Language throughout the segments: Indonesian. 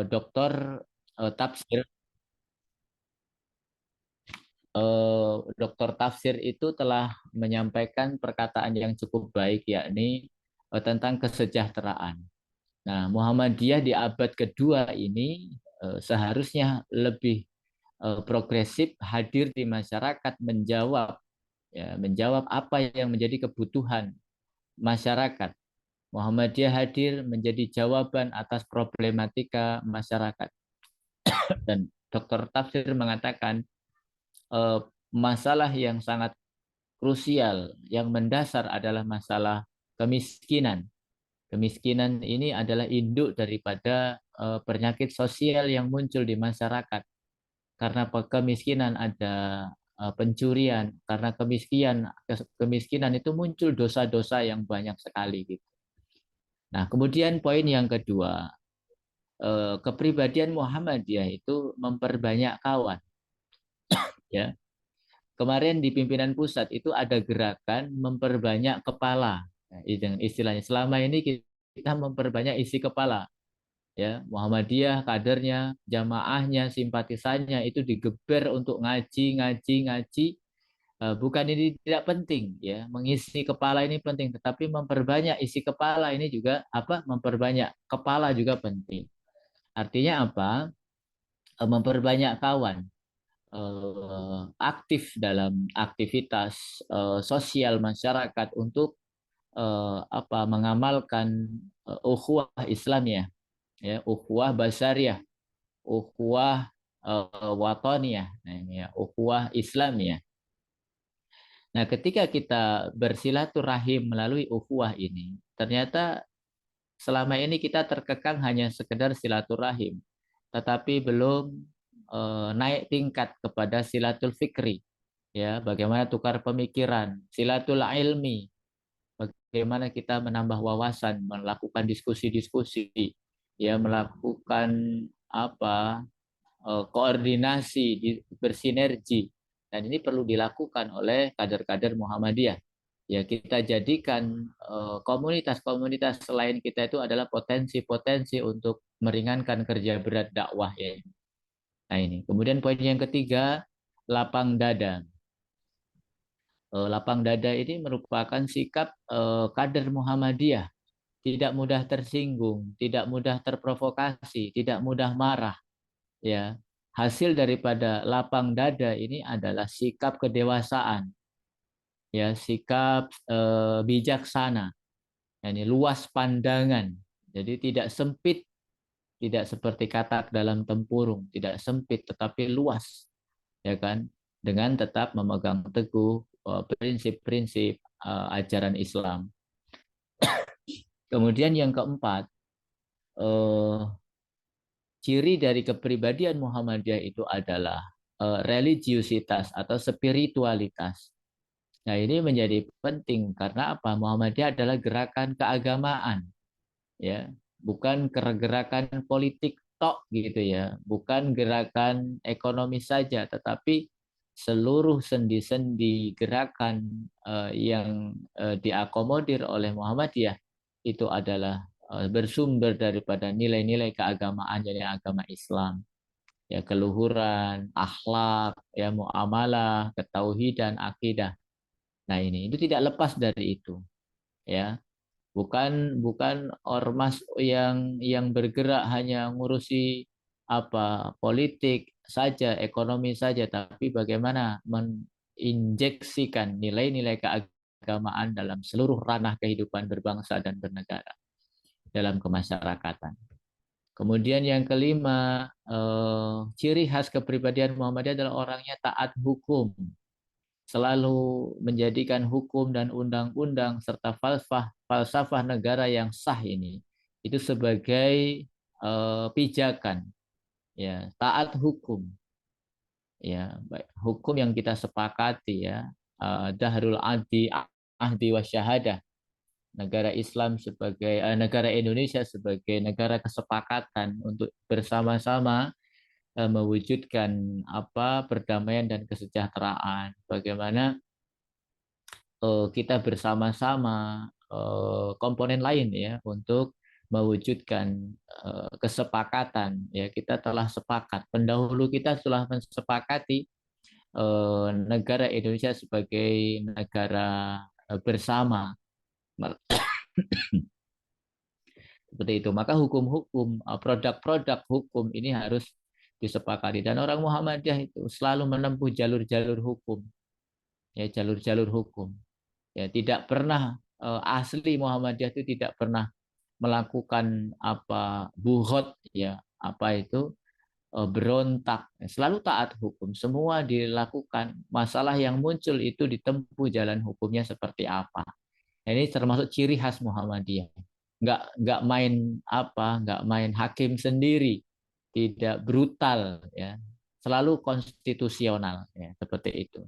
Doktor Tafsir Doktor Tafsir itu telah menyampaikan perkataan yang cukup baik, yakni tentang kesejahteraan. Nah, Muhammadiyah di abad kedua ini seharusnya lebih progresif, hadir di masyarakat, menjawab apa yang menjadi kebutuhan masyarakat. Muhammadiyah hadir menjadi jawaban atas problematika masyarakat. Dan Doktor Tafsir mengatakan eh, masalah yang sangat krusial, yang mendasar adalah masalah kemiskinan. Kemiskinan ini adalah induk daripada penyakit sosial yang muncul di masyarakat. Karena kemiskinan ada pencurian, karena kemiskinan itu muncul dosa-dosa yang banyak sekali gitu. Nah, kemudian poin yang kedua, kepribadian Muhammadiyah itu memperbanyak kawan, ya. Kemarin di pimpinan pusat itu ada gerakan memperbanyak kepala. Nah, istilahnya selama ini kita memperbanyak isi kepala, ya. Muhammadiyah, kadernya, jamaahnya, simpatisannya itu digeber untuk ngaji, ngaji, ngaji. Bukan ini tidak penting, ya. Mengisi kepala ini penting, tetapi memperbanyak isi kepala ini juga memperbanyak kepala juga penting. Artinya apa? Memperbanyak kawan, aktif dalam aktivitas sosial masyarakat untuk mengamalkan ukhuwah Islamiyah, ya, ukhuwah basariyah, ukhuwah wataniyah, nah, ini ya, ukhuwah Islamiyah. Nah, ketika kita bersilaturahim melalui ukhuwah ini, ternyata selama ini kita terkekang hanya sekedar silaturahim, tetapi belum naik tingkat kepada silatul fikri, ya, bagaimana tukar pemikiran, silatul ilmi, bagaimana kita menambah wawasan, melakukan diskusi-diskusi, ya, melakukan apa koordinasi, bersinergi, dan ini perlu dilakukan oleh kader-kader Muhammadiyah. Ya, kita jadikan komunitas-komunitas selain kita itu adalah potensi-potensi untuk meringankan kerja berat dakwah, ya. Nah, ini. Kemudian poin yang ketiga, lapang dada. Lapang dada ini merupakan sikap kader Muhammadiyah, tidak mudah tersinggung, tidak mudah terprovokasi, tidak mudah marah, ya. Hasil daripada lapang dada ini adalah sikap kedewasaan, ya, sikap bijaksana, ini luas pandangan. Jadi tidak sempit, tidak seperti katak dalam tempurung, tidak sempit tetapi luas, ya kan, dengan tetap memegang teguh prinsip-prinsip ajaran Islam. Kemudian yang keempat, eh, ciri dari kepribadian Muhammadiyah itu adalah religiusitas atau spiritualitas. Nah, ini menjadi penting karena apa? Muhammadiyah adalah gerakan keagamaan, ya, bukan gerakan politik tok gitu, ya, bukan gerakan ekonomi saja, tetapi seluruh sendi-sendi gerakan yang diakomodir oleh Muhammadiyah itu adalah bersumber daripada nilai-nilai keagamaan, jadi agama Islam, ya, keluhuran, akhlak, ya, muamalah, ketauhidan, akidah. Nah, ini itu tidak lepas dari itu, ya. Bukan ormas yang bergerak hanya ngurusi politik saja, ekonomi saja, tapi bagaimana menginjeksikan nilai-nilai keagamaan dalam seluruh ranah kehidupan berbangsa dan bernegara dalam kemasyarakatan. Kemudian yang kelima, ciri khas kepribadian Muhammadiyah adalah orangnya taat hukum, selalu menjadikan hukum dan undang-undang serta falsafah negara yang sah ini itu sebagai pijakan, ya, taat hukum, ya, baik hukum yang kita sepakati, ya, dahrul ahdi wasyahadah, negara Islam sebagai negara Indonesia sebagai negara kesepakatan untuk bersama-sama mewujudkan perdamaian dan kesejahteraan, bagaimana kita bersama-sama komponen lain, ya, untuk mewujudkan kesepakatan. Ya, kita telah sepakat. Pendahulu kita telah mensepakati negara Indonesia sebagai negara bersama. Seperti itu. Maka hukum-hukum, produk-produk hukum ini harus disepakati. Dan orang Muhammadiyah itu selalu menempuh jalur-jalur hukum. Ya, jalur-jalur hukum. Ya, tidak pernah asli Muhammadiyah itu tidak pernah melakukan apa buhot, ya, apa itu berontak. Selalu taat hukum. Semua dilakukan. Masalah yang muncul itu ditempuh jalan hukumnya seperti apa. Ini termasuk ciri khas Muhammadiyah. Nggak main apa, nggak main hakim sendiri, tidak brutal, ya. Selalu konstitusional, ya, seperti itu.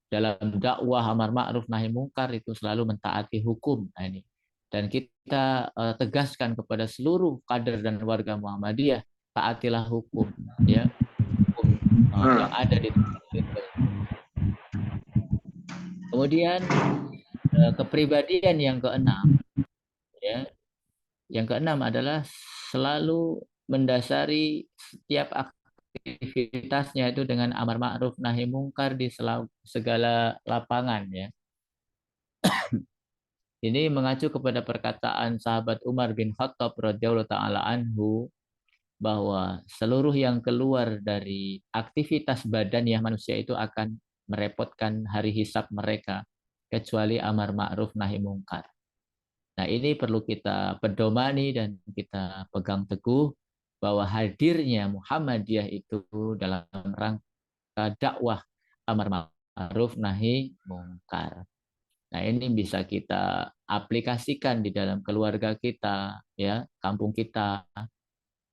Dalam dakwah amar ma'ruf nahi mungkar itu selalu mentaati hukum. Nah, ini. Dan kita tegaskan kepada seluruh kader dan warga Muhammadiyah, taatilah hukum, ya, hukum yang ada di tempat itu. Kemudian kepribadian yang keenam, ya, yang keenam adalah selalu mendasari setiap aktivitasnya itu dengan amar ma'ruf nahi mungkar di segala lapangan, ya. Ini mengacu kepada perkataan sahabat Umar bin Khattab radhiyallahu taala anhu bahwa seluruh yang keluar dari aktivitas badan ya manusia itu akan merepotkan hari hisab mereka kecuali amar ma'ruf nahi mungkar. Nah, ini perlu kita pedomani dan kita pegang teguh bahwa hadirnya Muhammadiyah itu dalam rangka dakwah amar ma'ruf nahi mungkar. Nah, ini bisa kita aplikasikan di dalam keluarga kita, ya, kampung kita.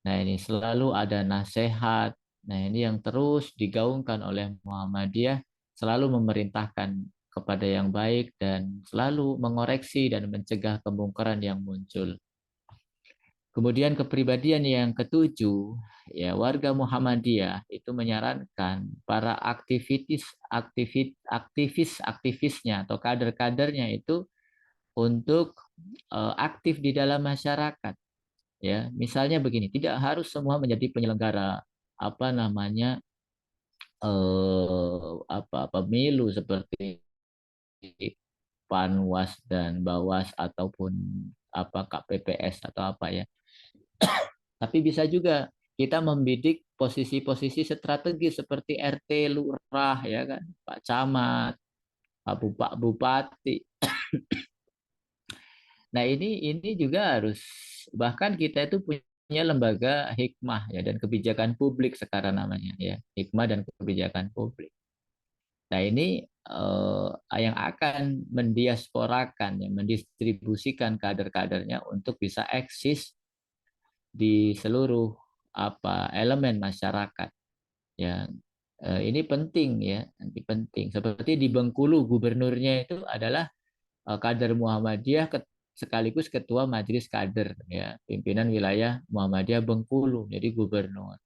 Nah, ini selalu ada nasihat. Nah, ini yang terus digaungkan oleh Muhammadiyah, selalu memerintahkan kepada yang baik dan selalu mengoreksi dan mencegah kemungkaran yang muncul. Kemudian kepribadian yang ketujuh, ya, warga Muhammadiyah itu menyarankan para aktivisnya atau kader-kadernya itu untuk aktif di dalam masyarakat. Ya, misalnya begini, tidak harus semua menjadi penyelenggara apa namanya pemilu seperti Panwas dan Bawas ataupun apa KPPS atau apa, ya. Tapi bisa juga kita membidik posisi-posisi strategis seperti RT, lurah, ya kan, Pak Camat, Pak Bupati. Nah, ini juga harus, bahkan kita itu punya lembaga hikmah, ya, dan kebijakan publik sekarang namanya, ya, hikmah dan kebijakan publik. Nah, ini yang akan mendiasporakan, ya, mendistribusikan kader-kadernya untuk bisa eksis di seluruh apa elemen masyarakat, ya. Ini penting, ya, nanti penting. Seperti di Bengkulu gubernurnya itu adalah kader Muhammadiyah sekaligus ketua majelis kader, ya, pimpinan wilayah Muhammadiyah Bengkulu, jadi gubernur.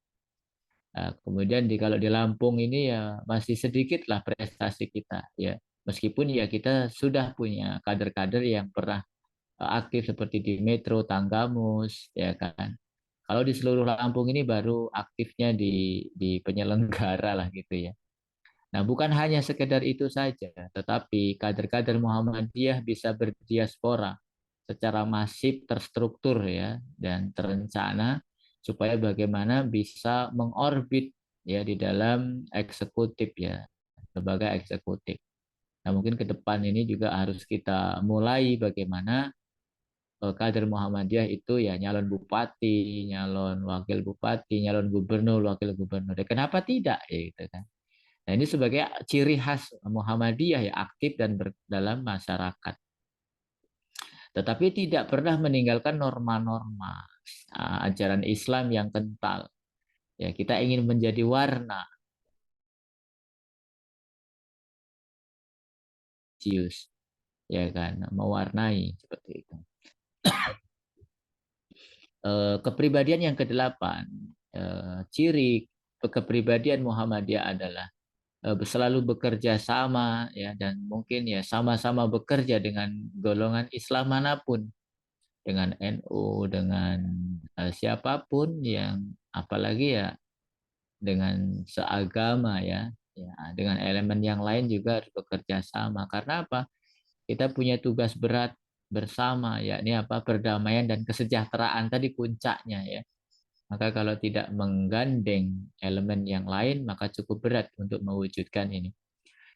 Nah, kemudian kalau di Lampung ini ya masih sedikit lah prestasi kita, ya, meskipun ya kita sudah punya kader-kader yang pernah aktif seperti di Metro Tanggamus, ya kan. Kalau di seluruh Lampung ini baru aktifnya di penyelenggara lah gitu, ya. Nah, bukan hanya sekedar itu saja, tetapi kader-kader Muhammadiyah bisa berdiaspora secara masif, terstruktur, ya, dan terencana supaya bagaimana bisa mengorbit, ya, di dalam eksekutif, ya, lembaga eksekutif. Nah, mungkin ke depan ini juga harus kita mulai bagaimana kader Muhammadiyah itu ya nyalon bupati, nyalon wakil bupati, nyalon gubernur, wakil gubernur. Ya, kenapa tidak, ya, gitu kan. Nah, ini sebagai ciri khas Muhammadiyah, ya, aktif dan dalam masyarakat. Tetapi tidak pernah meninggalkan norma-norma ajaran Islam yang kental. Ya, kita ingin menjadi warna, cius, ya kan, mewarnai seperti itu. Kepribadian yang kedelapan, ciri kepribadian Muhammadiyah adalah selalu bekerja sama, ya, dan mungkin ya sama-sama bekerja dengan golongan Islam manapun. dengan NU, dengan siapapun yang apalagi ya dengan seagama ya, ya dengan elemen yang lain juga harus bekerja sama. Karena apa? Kita punya tugas berat bersama, yakni apa? Perdamaian dan kesejahteraan tadi puncaknya ya. Maka kalau tidak menggandeng elemen yang lain, maka cukup berat untuk mewujudkan ini.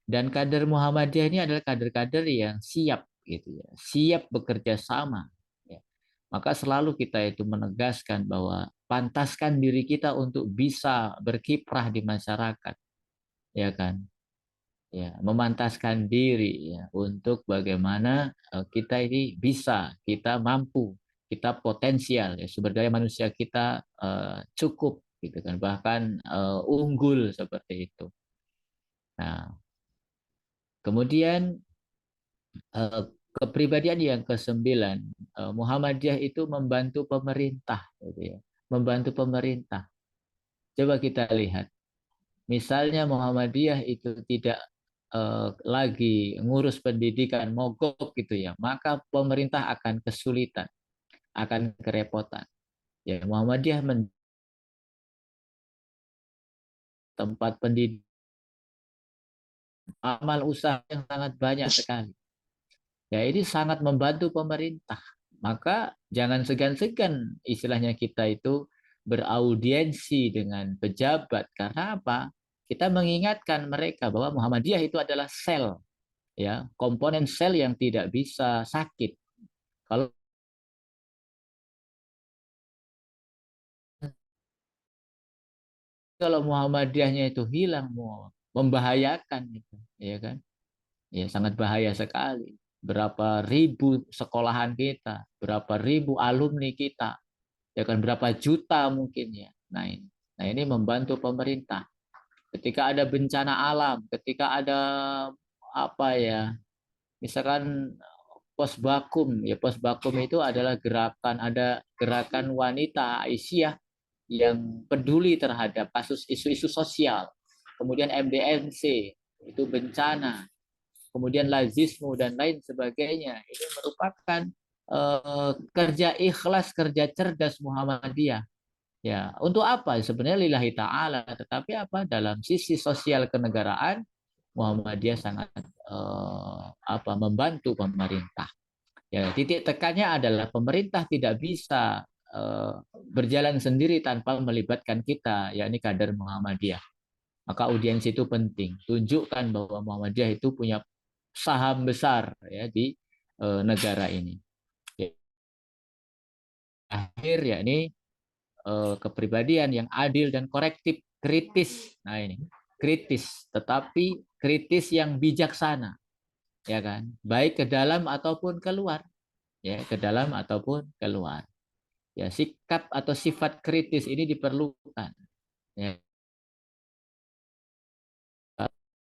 Dan kader Muhammadiyah ini adalah kader-kader yang siap gitu ya, siap bekerja sama. Ya. Maka selalu kita itu menegaskan bahwa pantaskan diri kita untuk bisa berkiprah di masyarakat, ya kan? Ya, memantaskan diri ya untuk bagaimana kita ini bisa, kita mampu, kita potensial ya sumber daya manusia kita cukup gitu kan, bahkan unggul seperti itu. Nah, kemudian eh, kepribadian yang kesembilan, Muhammadiyah itu membantu pemerintah gitu ya, membantu pemerintah. Coba kita lihat. Misalnya Muhammadiyah itu tidak lagi ngurus pendidikan mogok gitu ya, maka pemerintah akan kesulitan, akan kerepotan. Ya, Muhammadiyah tempat pendidikan, amal usaha yang sangat banyak sekali. Ya, ini sangat membantu pemerintah. Maka jangan segan-segan istilahnya kita itu beraudiensi dengan pejabat. Karena apa? Kita mengingatkan mereka bahwa Muhammadiyah itu adalah sel, ya, komponen sel yang tidak bisa sakit. Kalau kalau Muhammadiyahnya itu hilang, mau membahayakan itu, ya kan? Ya sangat bahaya sekali. Berapa ribu sekolahan kita, berapa ribu alumni kita, ya kan berapa juta mungkin ya. Nah ini membantu pemerintah. Ketika ada bencana alam, ketika ada apa ya, misalkan pos bakum, ya pos bakum itu adalah gerakan, ada gerakan wanita Aisyah yang peduli terhadap kasus isu-isu sosial. Kemudian MDMC itu bencana, kemudian lazismu dan lain sebagainya. Ini merupakan kerja ikhlas, kerja cerdas Muhammadiyah. Ya, untuk apa? Sebenarnya lillahi ta'ala, tetapi apa? Dalam sisi sosial kenegaraan, Muhammadiyah sangat membantu pemerintah. Ya, titik tekannya adalah pemerintah tidak bisa berjalan sendiri tanpa melibatkan kita, yakni kader Muhammadiyah. Maka audiensi itu penting. Tunjukkan bahwa Muhammadiyah itu punya saham besar ya di negara ini. Ya, akhir yakni kepribadian yang adil dan korektif, kritis. Nah ini kritis, tetapi kritis yang bijaksana, ya kan? Baik ke dalam ataupun keluar, ya ke dalam ataupun keluar. Ya sikap atau sifat kritis ini diperlukan. Ya,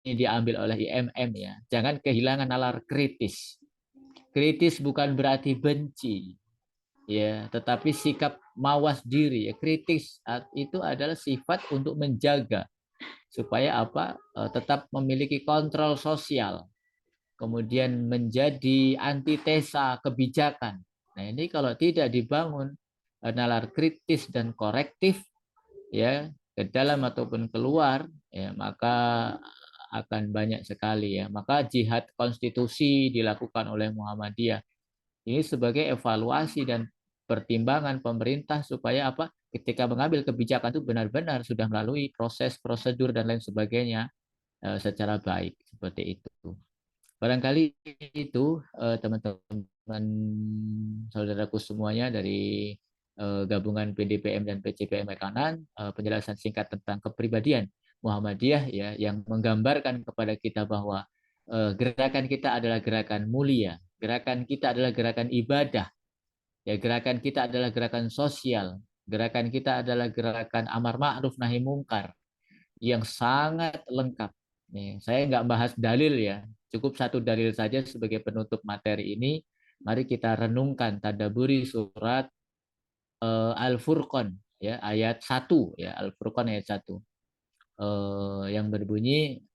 ini diambil oleh IMM ya. Jangan kehilangan nalar kritis. Kritis bukan berarti benci, ya, tetapi sikap mawas diri. Ya, kritis itu adalah sifat untuk menjaga supaya apa? Tetap memiliki kontrol sosial. Kemudian menjadi antitesa kebijakan. Nah, ini kalau tidak dibangun nalar kritis dan korektif ya ke dalam ataupun keluar ya maka akan banyak sekali ya. Maka jihad konstitusi dilakukan oleh Muhammadiyah ini sebagai evaluasi dan pertimbangan pemerintah supaya apa? Ketika mengambil kebijakan itu benar-benar sudah melalui proses prosedur dan lain sebagainya secara baik seperti itu. Barangkali itu teman-teman saudaraku semuanya dari gabungan PDPM dan PCPM Rekanan penjelasan singkat tentang kepribadian Muhammadiyah ya yang menggambarkan kepada kita bahwa gerakan kita adalah gerakan mulia, gerakan kita adalah gerakan ibadah, ya gerakan kita adalah gerakan sosial, gerakan kita adalah gerakan amar ma'ruf nahi mungkar yang sangat lengkap. Nih, saya nggak bahas dalil ya, cukup satu dalil saja sebagai penutup materi ini. Mari kita renungkan tadaburi surat Al-Furqan ya ayat 1 ya Al-Furqan ayat 1 yang berbunyi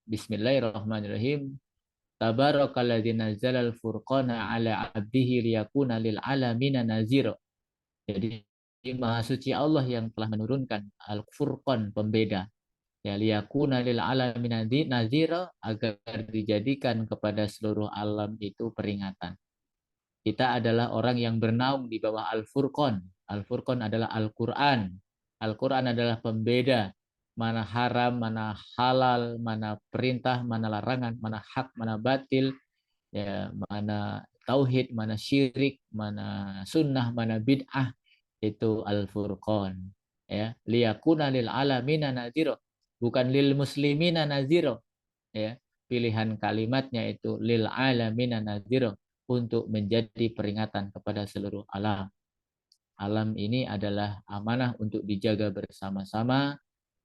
Bismillahirrahmanirrahim Tabarakalladzi nazzalal furqana ala 'abdihi liyakuna lil 'alamina nazira. Jadi Maha Suci Allah yang telah menurunkan Al-Furqan, pembeda. Ya, liyakuna lil 'alamina nazira, agar dijadikan kepada seluruh alam itu peringatan. Kita adalah orang yang bernaung di bawah Al-Furqan. Al-Furqan adalah Al-Quran. Al-Quran adalah pembeda mana haram, mana halal, mana perintah, mana larangan, mana hak, mana batil, ya, mana tauhid, mana syirik, mana sunnah, mana bid'ah. Itu Al-Furqan. Ya, liyakuna lil alamina nazira, bukan lil muslimina nazira. Ya, pilihan kalimatnya itu lil alamina nazira, untuk menjadi peringatan kepada seluruh alam. Alam ini adalah amanah untuk dijaga bersama-sama,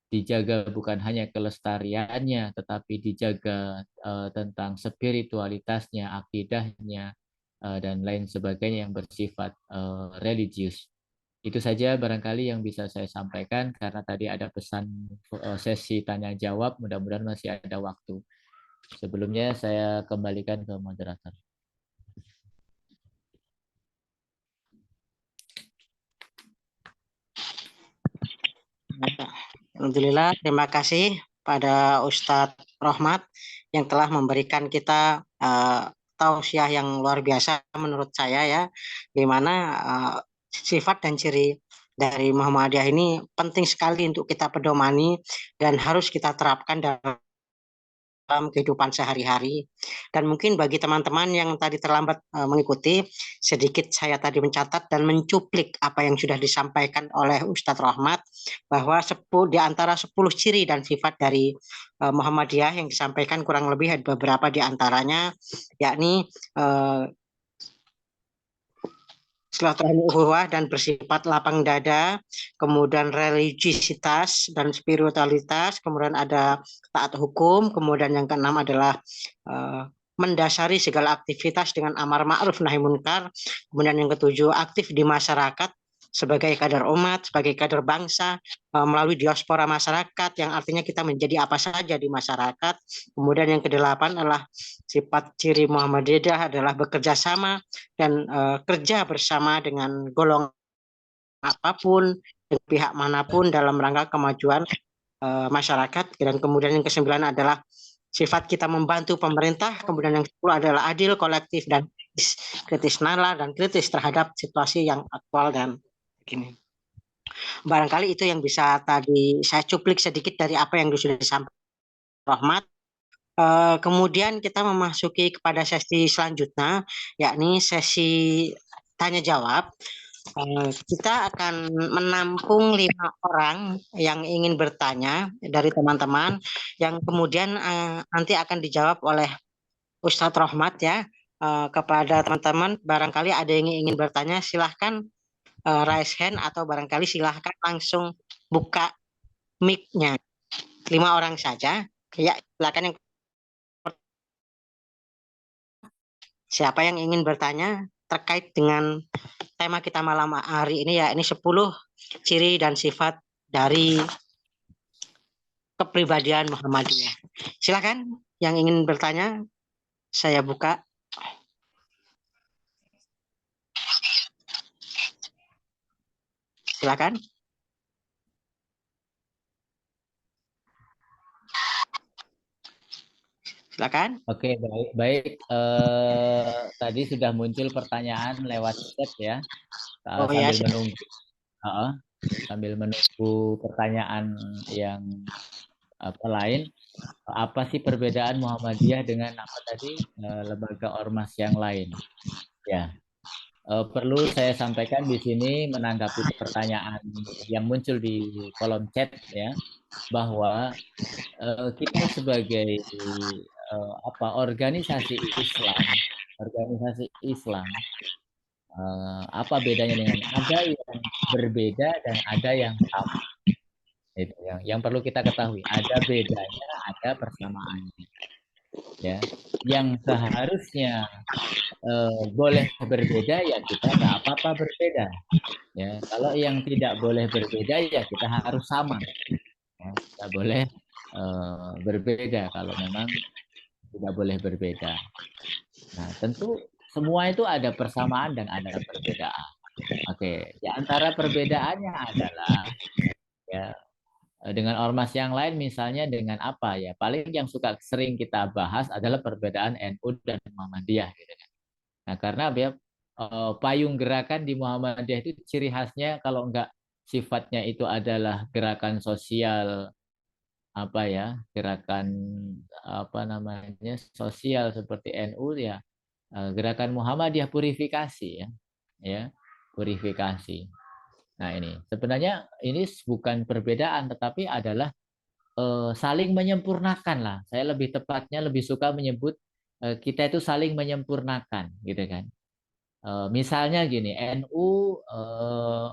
dijaga bukan hanya kelestariannya, tetapi dijaga tentang spiritualitasnya, akidahnya, dan lain sebagainya yang bersifat religius. Itu saja barangkali yang bisa saya sampaikan, karena tadi ada pesan sesi tanya jawab, mudah-mudahan masih ada waktu. Sebelumnya saya kembalikan ke moderator. Alhamdulillah, terima kasih pada Ustadz Rohmat yang telah memberikan kita tausiah yang luar biasa menurut saya, ya, di mana sifat dan ciri dari Muhammadiyah ini penting sekali untuk kita pedomani dan harus kita terapkan dalam kehidupan sehari-hari. Dan mungkin bagi teman-teman yang tadi terlambat mengikuti, sedikit saya tadi mencatat dan mencuplik apa yang sudah disampaikan oleh Ustadz Rahmat, bahwa di antara 10 ciri dan sifat dari Muhammadiyah yang disampaikan kurang lebih ada beberapa di antaranya, yakni silaturahmi ukhuwah dan bersifat lapang dada, kemudian religiusitas dan spiritualitas, kemudian ada taat hukum, kemudian yang keenam adalah mendasari segala aktivitas dengan amar ma'ruf nahi munkar, kemudian yang ketujuh aktif di masyarakat sebagai kader umat, sebagai kader bangsa, melalui diaspora masyarakat, yang artinya kita menjadi apa saja di masyarakat. Kemudian yang kedelapan adalah sifat ciri Muhammadiyah adalah bekerja sama dan kerja bersama dengan golongan apapun, dan pihak manapun dalam rangka kemajuan masyarakat. Dan kemudian yang kesembilan adalah sifat kita membantu pemerintah. Kemudian yang ke-10 adalah adil, kolektif, dan kritis nalar dan kritis terhadap situasi yang aktual dan begini. Barangkali itu yang bisa tadi saya cuplik sedikit dari apa yang sudah disampaikan Rahmat. Kemudian kita memasuki kepada sesi selanjutnya, yakni sesi tanya jawab. Kita akan menampung 5 orang yang ingin bertanya dari teman-teman, yang kemudian nanti akan dijawab oleh Ustadz Rahmat, ya. Kepada teman-teman, barangkali ada yang ingin bertanya, silahkan raise hand, atau barangkali silahkan langsung buka mic-nya. 5 orang saja, ya, silakan. Siapa yang ingin bertanya terkait dengan tema kita malam hari ini, ya, ini 10 ciri dan sifat dari kepribadian Muhammadiyah. Silakan yang ingin bertanya, saya buka. Silakan. Silakan. Oke, baik. Tadi sudah muncul pertanyaan lewat chat, ya. Sambil menunggu, sambil menunggu pertanyaan yang lain. Apa sih perbedaan Muhammadiyah dengan apa tadi, lembaga ormas yang lain? Ya, perlu saya sampaikan di sini menanggapi pertanyaan yang muncul di kolom chat, ya, bahwa kita sebagai organisasi Islam, apa bedanya dengan ada yang berbeda dan ada yang sama. Itu yang perlu kita ketahui. Ada bedanya, ada persamaannya. Ya, yang seharusnya boleh berbeda, ya kita nggak apa-apa berbeda. Ya, kalau yang tidak boleh berbeda, ya kita harus sama. Ya, tidak boleh berbeda kalau memang tidak boleh berbeda. Nah, tentu semua itu ada persamaan dan ada perbedaan. Oke, di antara perbedaannya adalah ya dengan ormas yang lain misalnya dengan apa ya? Paling yang suka sering kita bahas adalah perbedaan NU dan Muhammadiyah gitu kan. Nah, karena ya payung gerakan di Muhammadiyah itu ciri khasnya kalau enggak sifatnya itu adalah gerakan sosial apa ya? Gerakan apa namanya? Sosial seperti NU ya. Gerakan Muhammadiyah purifikasi ya. Ya, purifikasi. Nah, ini sebenarnya ini bukan perbedaan tetapi adalah saling menyempurnakan lah. Saya lebih tepatnya lebih suka menyebut kita itu saling menyempurnakan, gitu kan. Misalnya gini, NU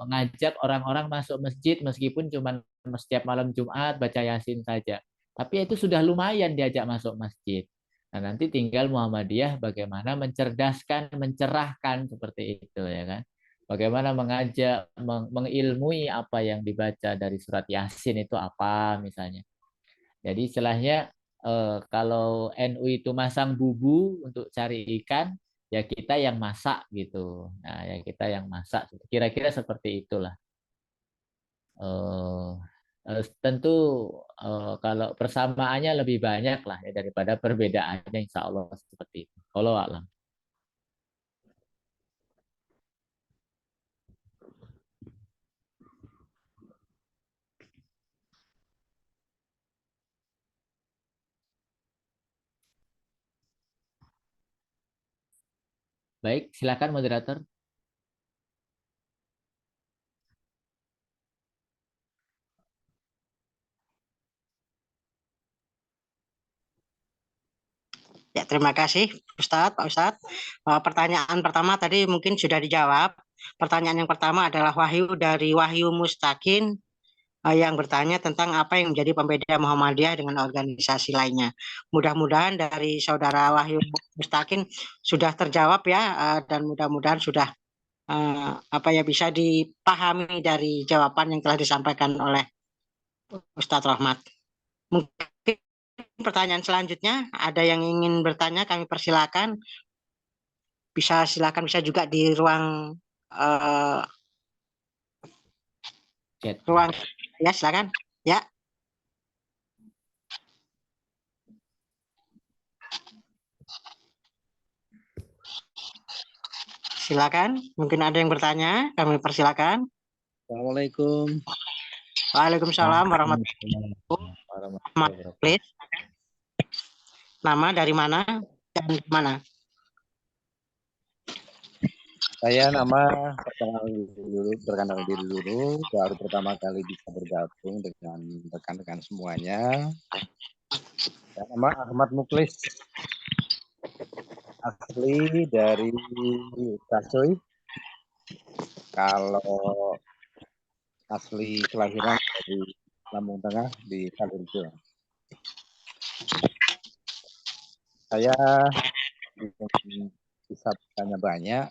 ngajak orang-orang masuk masjid meskipun cuma setiap malam Jumat baca Yasin saja. Tapi itu sudah lumayan diajak masuk masjid. Nah, nanti tinggal Muhammadiyah bagaimana mencerdaskan, mencerahkan seperti itu ya kan. Bagaimana mengajak, mengilmui apa yang dibaca dari surat Yasin itu apa misalnya. Jadi istilahnya kalau NU itu masang bubu untuk cari ikan, ya kita yang masak gitu. Nah, ya kita yang masak. Kira-kira seperti itulah. Eh, tentu kalau persamaannya lebih banyak lah ya daripada perbedaannya, insya Allah seperti itu. Kalau alam. Baik, silakan moderator. Ya, terima kasih Ustadz, Pak Ustadz. Pertanyaan pertama tadi mungkin sudah dijawab. Pertanyaan yang pertama adalah Wahyu dari Wahyu Mustakin yang bertanya tentang apa yang menjadi pembeda Muhammadiyah dengan organisasi lainnya. Mudah-mudahan dari Saudara Wahyu Mustakin sudah terjawab ya, dan mudah-mudahan sudah apa ya bisa dipahami dari jawaban yang telah disampaikan oleh Ustadz Rahmat. Mungkin pertanyaan selanjutnya ada yang ingin bertanya, kami persilakan. Bisa silakan, bisa juga di ruang eh, Chat. ruang ya, silakan. Ya, silakan. Mungkin ada yang bertanya, kami persilakan. Assalamualaikum. Waalaikumsalam warahmatullahi wabarakatuh. Please. Nama dari mana dan di mana? Saya nama perkenalkan diri dulu, baru pertama kali bisa bergabung dengan rekan-rekan semuanya. Saya nama Ahmad Muklis, asli dari Kasui. Kalau asli kelahiran dari Lampung Tengah di Salurjo. Saya bisa tanya banyak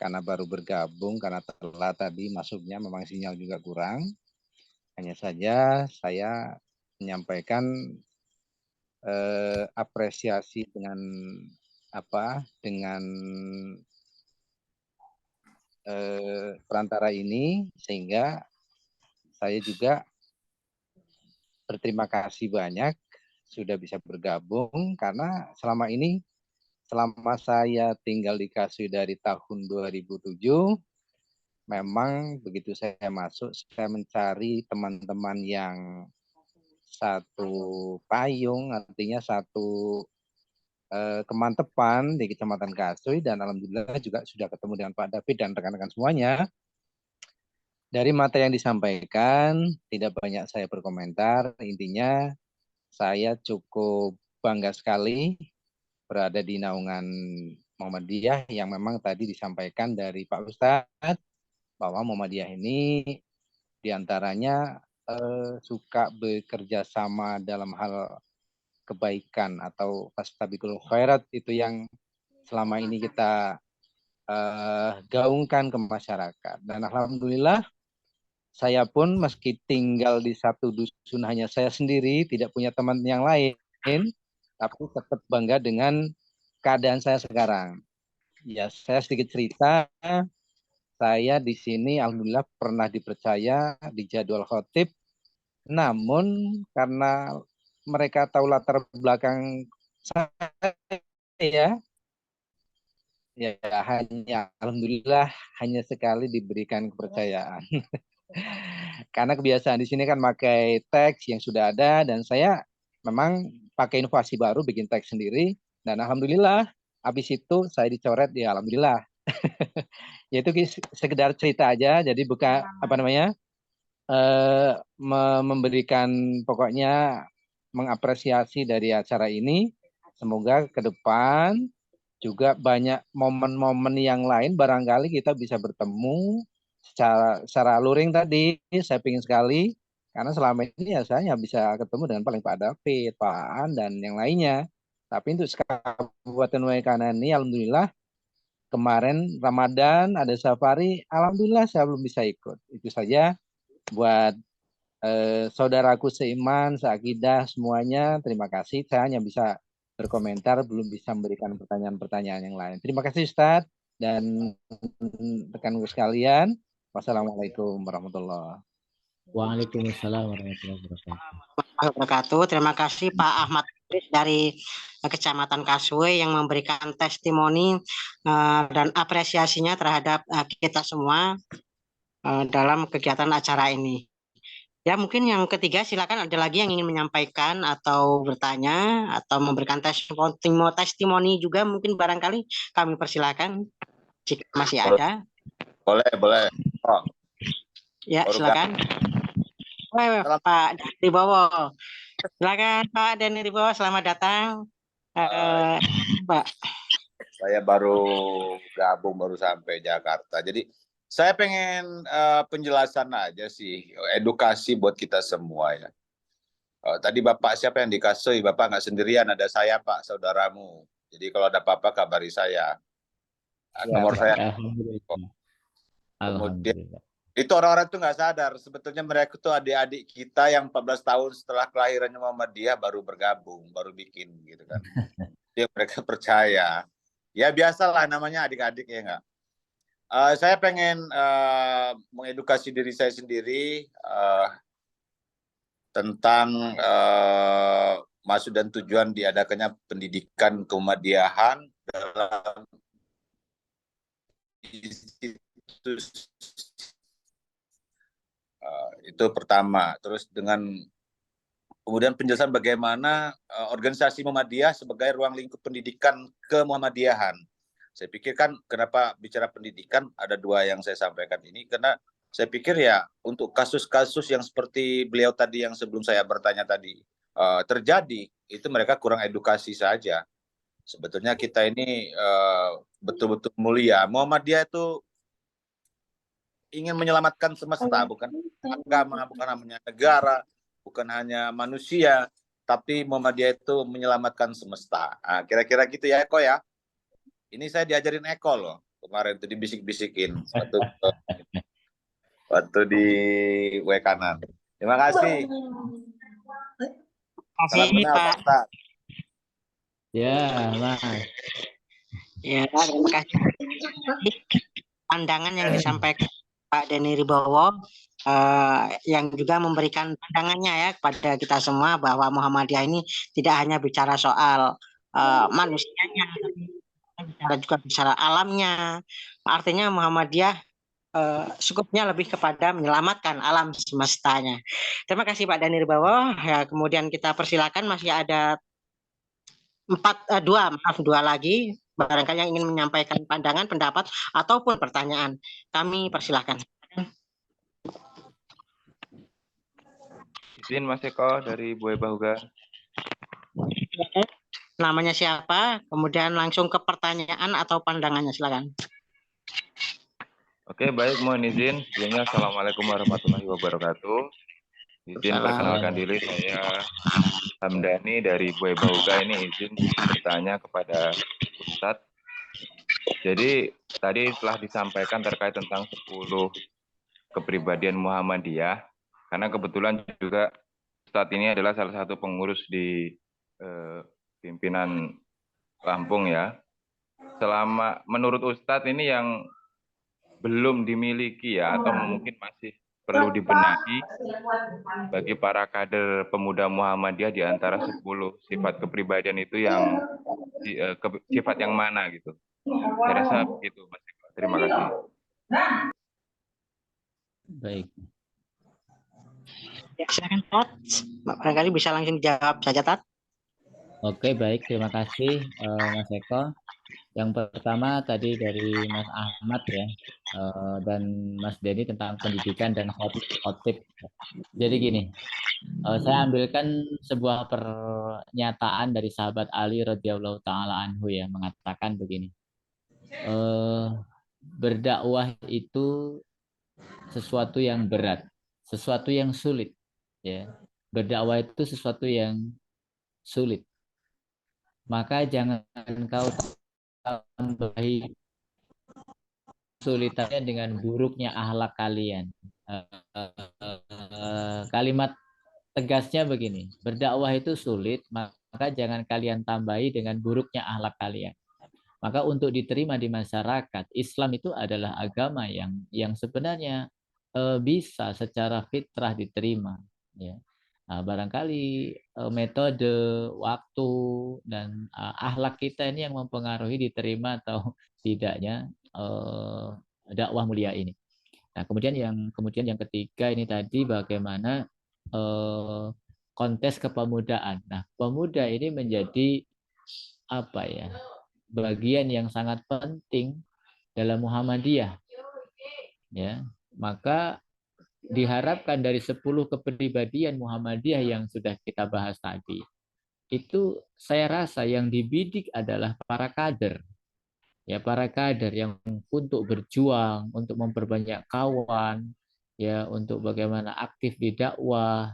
karena baru bergabung, karena telat tadi masuknya memang sinyal juga kurang. Hanya saja saya menyampaikan apresiasi dengan perantara ini, sehingga saya juga berterima kasih banyak sudah bisa bergabung, karena selama ini, selama saya tinggal di Kasui dari tahun 2007, memang begitu saya masuk, saya mencari teman-teman yang satu payung, artinya satu kemantepan di Kecamatan Kasui, dan alhamdulillah juga sudah ketemu dengan Pak David dan rekan-rekan semuanya. Dari materi yang disampaikan, tidak banyak saya berkomentar. Intinya saya cukup bangga sekali berada di naungan Muhammadiyah yang memang tadi disampaikan dari Pak Ustadz bahwa Muhammadiyah ini diantaranya suka bekerja sama dalam hal kebaikan atau fastabiqul khairat, itu yang selama ini kita gaungkan ke masyarakat. Dan alhamdulillah saya pun meski tinggal di satu dusun hanya saya sendiri, tidak punya teman yang lain, tapi tetap bangga dengan keadaan saya sekarang. Ya, saya sedikit cerita. Saya di sini alhamdulillah pernah dipercaya di jadwal khotib. Namun karena mereka tahu latar belakang saya, ya hanya alhamdulillah hanya sekali diberikan kepercayaan. Karena kebiasaan di sini kan pakai teks yang sudah ada dan saya memang pakai inovasi baru bikin teks sendiri dan alhamdulillah habis itu saya dicoret ya alhamdulillah. Ya itu sekedar cerita aja jadi bukan apa namanya memberikan pokoknya mengapresiasi dari acara ini. Semoga ke depan juga banyak momen-momen yang lain barangkali kita bisa bertemu secara luring tadi. Saya ingin sekali karena selama ini ya saya bisa ketemu dengan paling Pak David, Pak Aan dan yang lainnya. Tapi untuk Kabupaten Waikanan ini alhamdulillah kemarin Ramadan ada safari, alhamdulillah saya belum bisa ikut. Itu saja buat saudaraku seiman, seakidah semuanya. Terima kasih. Saya hanya bisa berkomentar, belum bisa memberikan pertanyaan-pertanyaan yang lain. Terima kasih Ustadz dan rekan-rekan sekalian. Wassalamualaikum warahmatullahi wabarakatuh. Waalaikumsalam warahmatullahi wabarakatuh. Terima kasih Pak Ahmad dari Kecamatan Kaswe yang memberikan testimoni dan apresiasinya terhadap kita semua dalam kegiatan acara ini. Ya, mungkin yang ketiga silakan ada lagi yang ingin menyampaikan atau bertanya atau memberikan testimoni juga mungkin barangkali kami persilakan jika masih ada. Boleh. Oh. Ya, silakan. Pak Ribowo. Silakan Pak Denny Ribowo, selamat datang. Pak. Saya baru gabung, baru sampai Jakarta. Jadi saya pengen penjelasan aja sih, edukasi buat kita semua ya. Tadi Bapak siapa yang dikasih? Bapak nggak sendirian, ada saya Pak, saudaramu. Jadi kalau ada apa-apa kabari saya. Nomor saya. Kemudian itu orang-orang tuh nggak sadar, sebetulnya mereka tuh adik-adik kita yang 14 tahun setelah kelahirannya Muhammadiyah baru bergabung, baru bikin gitu kan. Dia mereka percaya. Ya biasalah namanya adik-adik ya nggak. Saya pengen mengedukasi diri saya sendiri tentang maksud dan tujuan diadakannya pendidikan kemuhamadiyahan dalam institusi. Itu pertama. Terus dengan kemudian penjelasan bagaimana organisasi Muhammadiyah sebagai ruang lingkup pendidikan kemuhammadiyahan. Saya pikir kan kenapa bicara pendidikan ada dua yang saya sampaikan ini karena saya pikir ya untuk kasus-kasus yang seperti beliau tadi yang sebelum saya bertanya tadi terjadi itu mereka kurang edukasi saja. Sebetulnya kita ini betul-betul mulia. Muhammadiyah itu ingin menyelamatkan semesta, bukan agama, bukan hanya negara, bukan hanya manusia, tapi Muhammadiyah itu menyelamatkan semesta. Nah, kira-kira gitu ya Eko ya. Ini saya diajarin Eko loh, kemarin itu dibisik-bisikin waktu di Waikanan. Terima kasih. Terima kasih Pak. Ya, Mas. Ya, terima kasih. Pandangan yang disampaikan Pak Denny Ribowo yang juga memberikan pandangannya ya kepada kita semua bahwa Muhammadiyah ini tidak hanya bicara soal manusianya, bicara juga bicara alamnya. Artinya Muhammadiyah cukupnya lebih kepada menyelamatkan alam semestanya. Terima kasih Pak Denny Ribowo. Ya, kemudian kita persilakan masih ada dua lagi barangkali yang ingin menyampaikan pandangan, pendapat ataupun pertanyaan. Kami persilahkan. Izin Mas Eko dari Buai Bahuga. Namanya siapa? Kemudian langsung ke pertanyaan atau pandangannya, silakan. Oke, baik, mohon izin. Sebelumnya Assalamualaikum warahmatullahi wabarakatuh. Izin perkenalkan diri, saya Hamdani dari Buai Bahuga. Ini izin bertanya kepada Ustadz. Jadi tadi telah disampaikan terkait tentang 10 kepribadian Muhammadiyah, karena kebetulan juga Ustadz ini adalah salah satu pengurus di pimpinan Lampung ya. Selama menurut Ustadz ini yang belum dimiliki ya atau mungkin masih perlu dibenahi bagi para kader pemuda Muhammadiyah di antara 10 sifat kepribadian itu yang sifat yang mana gitu. Saya rasa begitu Mas Eko. Terima kasih. Baik. Ya, silakan Tat. Barangkali bisa langsung dijawab saja Tat. Oke, baik. Terima kasih Mas Eko. Yang pertama tadi dari Mas Ahmad ya, dan Mas Denny tentang pendidikan dan khotib. Jadi gini, saya ambilkan sebuah pernyataan dari sahabat Ali radhiyallahu taala anhu ya, mengatakan begini. Berdakwah itu sesuatu yang berat, sesuatu yang sulit ya. Berdakwah itu sesuatu yang sulit. Maka jangan kau tambahi kesulitannya dengan buruknya akhlak kalian. Kalimat tegasnya begini, berdakwah itu sulit, maka jangan kalian tambahi dengan buruknya akhlak kalian. Maka untuk diterima di masyarakat, Islam itu adalah agama yang sebenarnya bisa secara fitrah diterima. Ya. Nah, barangkali metode, waktu, dan akhlak kita ini yang mempengaruhi diterima atau tidaknya dakwah mulia ini. Nah, kemudian yang ketiga ini tadi bagaimana kontes kepemudaan. Nah, pemuda ini menjadi apa ya? Bagian yang sangat penting dalam Muhammadiyah. Ya, maka diharapkan dari 10 kepribadian Muhammadiyah yang sudah kita bahas tadi, itu saya rasa yang dibidik adalah para kader. Ya, para kader yang untuk berjuang, untuk memperbanyak kawan, ya, untuk bagaimana aktif di dakwah,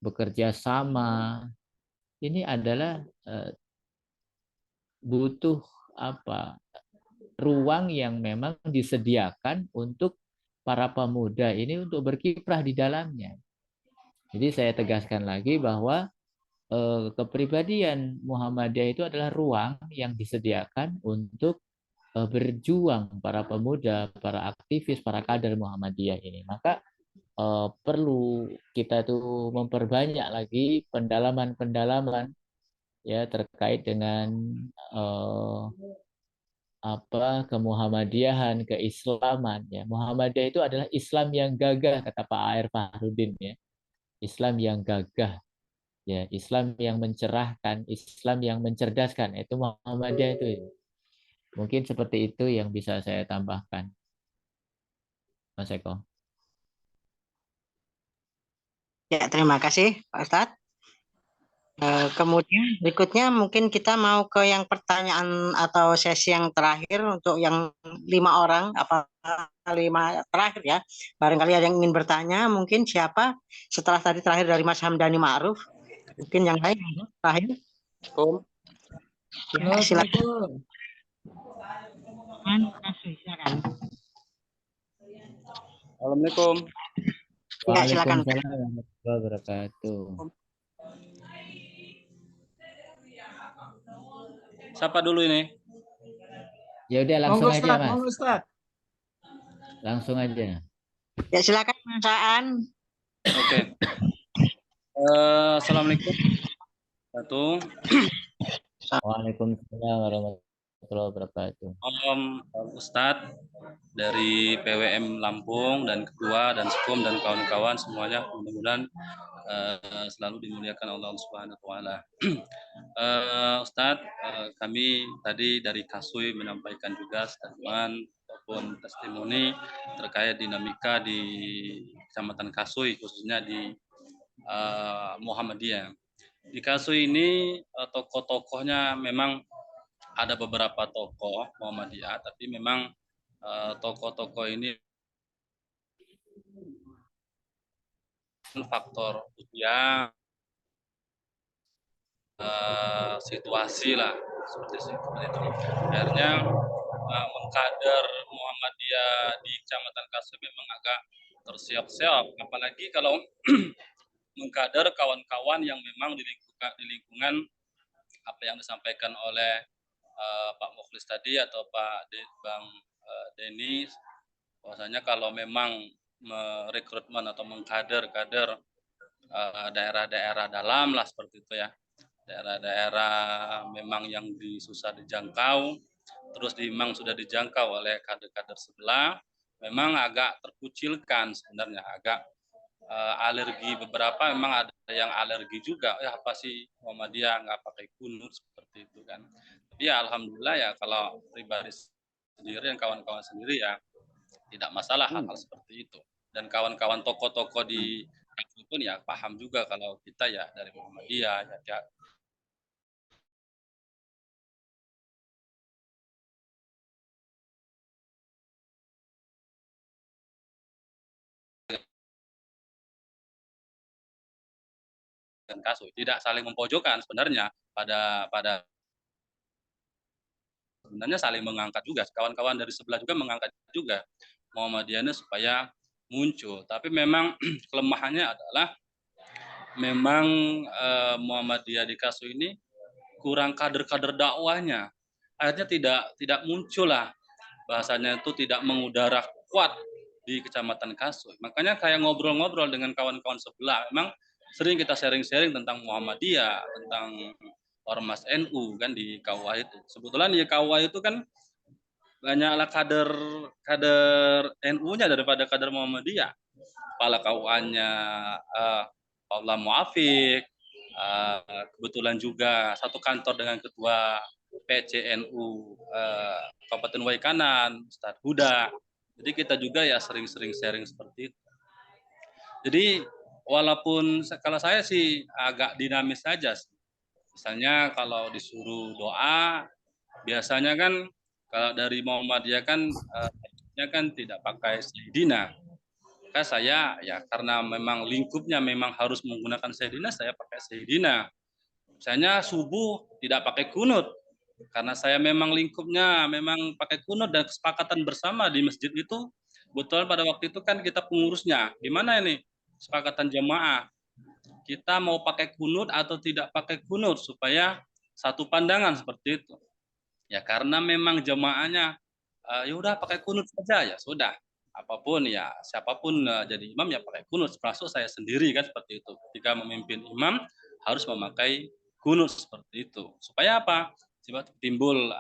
bekerja sama. Ini adalah butuh apa? Ruang yang memang disediakan untuk para pemuda ini untuk berkiprah di dalamnya. Jadi saya tegaskan lagi bahwa kepribadian Muhammadiyah itu adalah ruang yang disediakan untuk berjuang para pemuda, para aktivis, para kader Muhammadiyah ini. Maka perlu kita tuh memperbanyak lagi pendalaman-pendalaman ya terkait dengan kemuhammadiyahan, keislaman ya. Muhammadiyah itu adalah Islam yang gagah kata Pak A.R. Fahrudin ya. Islam yang gagah ya, Islam yang mencerahkan, Islam yang mencerdaskan. Itu Muhammadiyah itu. Mungkin seperti itu yang bisa saya tambahkan. Mas Eko. Ya, terima kasih Pak Ustadz. Kemudian berikutnya mungkin kita mau ke yang pertanyaan atau sesi yang terakhir untuk yang 5 orang, 5 terakhir ya. Barangkali ada yang ingin bertanya, mungkin siapa setelah tadi terakhir dari Mas Hamdani Ma'ruf, mungkin yang lain terakhir. Ya, silakan. Assalamualaikum. Ya, silakan. Waalaikumsalam warahmatullahi wabarakatuh. Siapa dulu ini? Ya udah langsung aja Mas. Langsung aja. Ya silakan Mas Aan. Oke. Assalamualaikum. Waalaikumsalam warahmatullahi wabarakatuh. Ustadz dari PWM Lampung dan Ketua dan Sekum dan kawan-kawan semuanya mudah-mudahan selalu dimuliakan Allah Subhanahu wa taala. Ustadz, kami tadi dari Kasui menyampaikan juga statement ataupun testimoni terkait dinamika di Kecamatan Kasui khususnya di Muhammadiyah. Di Kasui ini tokoh-tokohnya memang ada beberapa tokoh Muhammadiyah, tapi memang tokoh-tokoh ini faktor usia, situasi lah seperti itu. Akhirnya mengkader Muhammadiyah di Kecamatan Kasui memang agak tersiok-siok, apalagi kalau mengkader kawan-kawan yang memang di lingkungan apa yang disampaikan oleh Pak Mukhlis tadi atau Bang Denny, bahwasanya kalau memang merekrutmen atau mengkader-kader daerah-daerah dalam lah seperti itu ya, daerah-daerah memang yang susah dijangkau, terus memang sudah dijangkau oleh kader-kader sebelah, memang agak terkucilkan sebenarnya, agak alergi, beberapa memang ada yang alergi juga, ya apa sih Muhammadiyah nggak pakai kunut seperti itu kan. Tapi ya alhamdulillah ya kalau pribadi sendiri dan kawan-kawan sendiri ya tidak masalah hal-hal seperti itu. Dan kawan-kawan tokoh-tokoh di kampus pun ya paham juga kalau kita ya dari Muhammadiyah ya, dan kasus tidak saling memojokkan sebenarnya, pada sebenarnya saling mengangkat juga, kawan-kawan dari sebelah juga mengangkat juga Muhammadiyahnya supaya muncul. Tapi memang kelemahannya adalah memang Muhammadiyah di Kasu ini kurang kader-kader dakwahnya, akhirnya tidak muncul lah, bahasanya itu tidak mengudara kuat di Kecamatan Kasu. Makanya kayak ngobrol-ngobrol dengan kawan-kawan sebelah, memang sering kita sharing-sharing tentang Muhammadiyah, tentang Ormas NU kan di KUA itu. Sebetulnya di KUA itu kan banyaklah kader NU-nya daripada kader Muhammadiyah. Kepala KUA-nya Paula Muafiq, kebetulan juga satu kantor dengan ketua PCNU Kabupaten Waikanan, Ustadz Huda. Jadi kita juga ya sering-sering sharing seperti itu. Jadi walaupun kalau saya sih agak dinamis saja. Misalnya kalau disuruh doa, biasanya kan kalau dari Muhammadiyah kan tidak pakai Sayyidina. Maka saya ya karena memang lingkupnya memang harus menggunakan Sayyidina, saya pakai Sayyidina. Misalnya subuh tidak pakai kunut, karena saya memang lingkupnya memang pakai kunut dan kesepakatan bersama di masjid itu. Betul pada waktu itu kan kita pengurusnya. Gimana ini kesepakatan jamaah? Kita mau pakai kunut atau tidak pakai kunut supaya satu pandangan seperti itu. Ya karena memang jamaahnya ya udah pakai kunut saja, ya sudah. Apapun ya siapapun jadi imam ya pakai kunut, termasuk saya sendiri kan seperti itu. Ketika memimpin imam harus memakai kunut seperti itu. Supaya apa? Timbul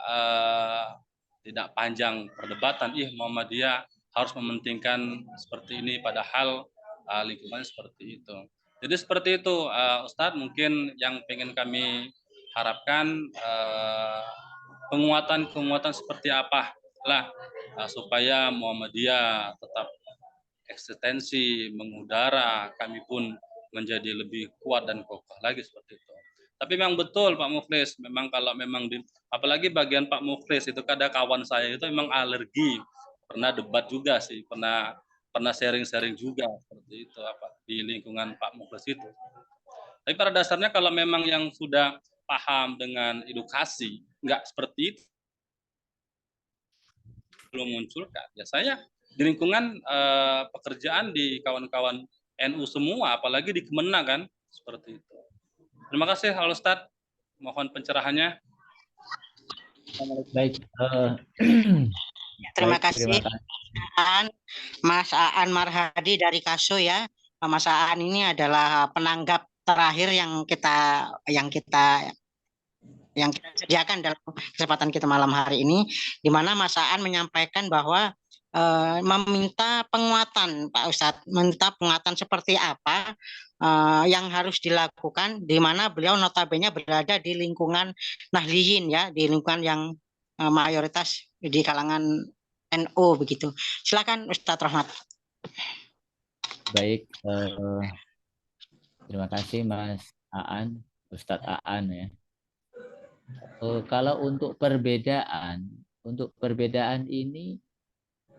tidak panjang perdebatan, Muhammadiyah harus mementingkan seperti ini, padahal lingkungan seperti itu. Jadi seperti itu Ustadz, mungkin yang pengen kami harapkan penguatan seperti apa lah supaya Muhammadiyah tetap eksistensi, mengudara, kami pun menjadi lebih kuat dan kokoh lagi seperti itu. Tapi memang betul Pak Mukhlis, memang kalau memang apalagi bagian Pak Mukhlis itu ada kawan saya itu memang alergi, pernah debat juga sih, pernah sharing-sharing juga seperti itu di lingkungan Pak Mukhlis itu. Tapi pada dasarnya kalau memang yang sudah paham dengan edukasi, nggak seperti itu belum munculkan. Ya saya di lingkungan pekerjaan di kawan-kawan NU semua, apalagi di Kemenang kan, seperti itu. Terima kasih Al Ustadz, mohon pencerahannya. Baik. Terima kasih Mas Aan Marhadi dari Kaso ya. Mas Aan ini adalah penanggap terakhir yang kita sediakan dalam kesempatan kita malam hari ini, di mana Mas Aan menyampaikan bahwa meminta penguatan Pak Ustadz, meminta penguatan seperti apa yang harus dilakukan, di mana beliau notabene berada di lingkungan Nahliyin ya, di lingkungan yang mayoritas di kalangan NU begitu. Silakan Ustadz Rahmat. Baik, terima kasih Mas Aan, Ustadz Aan ya. Kalau untuk perbedaan ini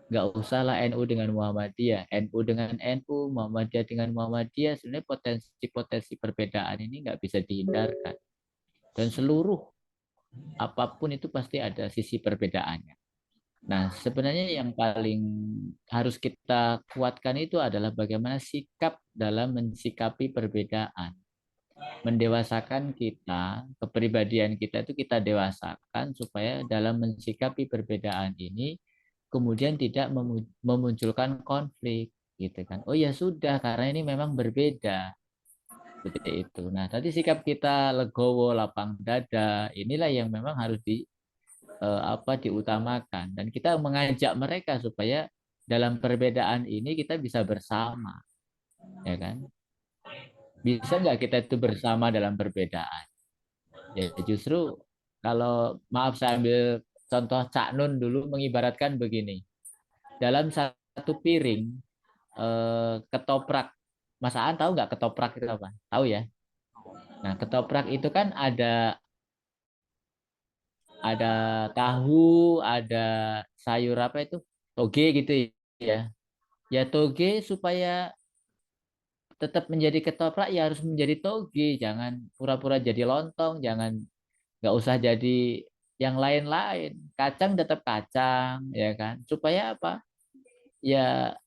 nggak usahlah NU dengan Muhammadiyah, NU dengan NU, Muhammadiyah dengan Muhammadiyah. Sebenarnya potensi perbedaan ini nggak bisa dihindarkan, dan seluruh apapun itu pasti ada sisi perbedaannya. Nah, sebenarnya yang paling harus kita kuatkan itu adalah bagaimana sikap dalam mensikapi perbedaan. mendewasakan kita, kepribadian kita itu kita dewasakan supaya dalam mensikapi perbedaan ini kemudian tidak memunculkan konflik gitu kan. Oh ya sudah, karena ini memang berbeda. Seperti itu. Nah, tadi sikap kita legowo, lapang dada, inilah yang memang harus diutamakan, dan kita mengajak mereka supaya dalam perbedaan ini kita bisa bersama, ya kan? Bisa nggak kita itu bersama dalam perbedaan? Ya justru kalau maaf saya ambil contoh Cak Nun dulu mengibaratkan begini, dalam satu piring ketoprak, Mas Aan tahu nggak ketoprak itu apa? Tahu ya? Nah, ketoprak itu kan ada tahu, ada sayur apa itu? Toge gitu ya. Ya toge supaya tetap menjadi ketoprak ya harus menjadi toge, jangan pura-pura jadi lontong, jangan nggak usah jadi yang lain-lain. Kacang tetap kacang, ya kan? Supaya apa? Ya